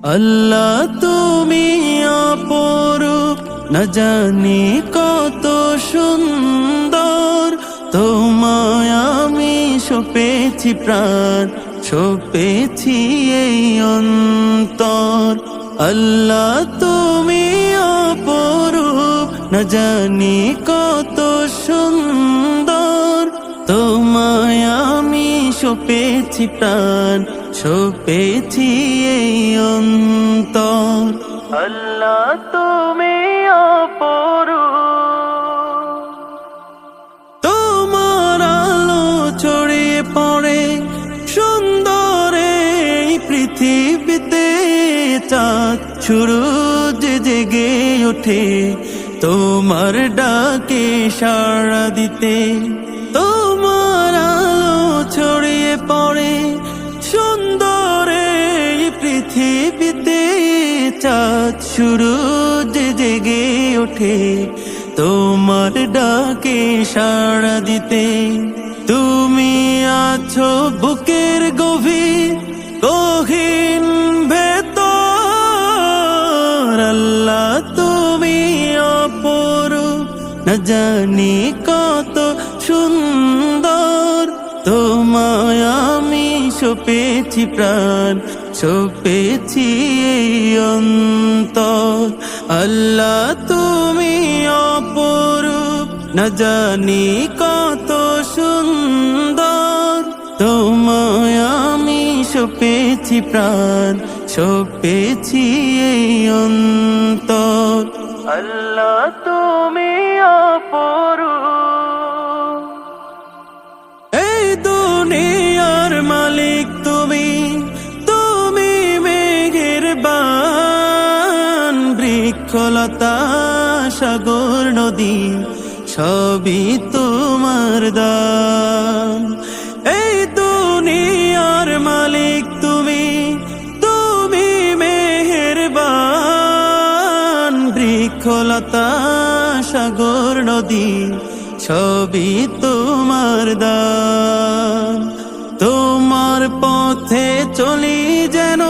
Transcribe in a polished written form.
আল্লাহ তুমি অপরূপ, না জানি কত সুন্দর। তোমায় আমি সপেছি প্রাণ, সপেছি এই অন্তর। আল্লাহ তুমি অপরূপ, না জানি কত সুন্দর। তোমায় আমি সপেছি প্রাণ, সপেছি এই অন্তর। আল্লাহ তুমি অপরূপ, তোমার আলো ছড়িয়ে পড়ে সুন্দর এই পৃথিবীতে। চাঁদ সূরজ জেগে ওঠে তোমার ডাকে সাড়া দিতে। তোমার আলো ছড়িয়ে পড়ে সুন্দর এই পৃথিবীতে। চাঁদ সূরজ জেগে ওঠে তোমার ডাকে সাড়া দিতে। তুমি আছো বুকের গভীর গহীন ভেতর। আল্লাহ তুমি অপরূপ, না জানি কত সুন্দর। তোমায় আমি সপেছি প্রাণ, সপেছি এই অন্তর। আল্লাহ তুমি অপরূপ, না জানি কত সুন্দর। তোমায় আমি সপেছি প্রাণ, সপেছি এই অন্তর। আল্লাহ তুমি অপরূপ, এই দুনিয়ার মালিক তুমি। তুমি মেঘের বান, বৃক্ষলতা সাগর নদী সবই তোমার দান। এই দুনিয়ার মালিক তুমি। তুমি মেহেরবান, বৃক্ষলতা সাগর নদী সবই তোমার দান। তোমার পথে চলি যেন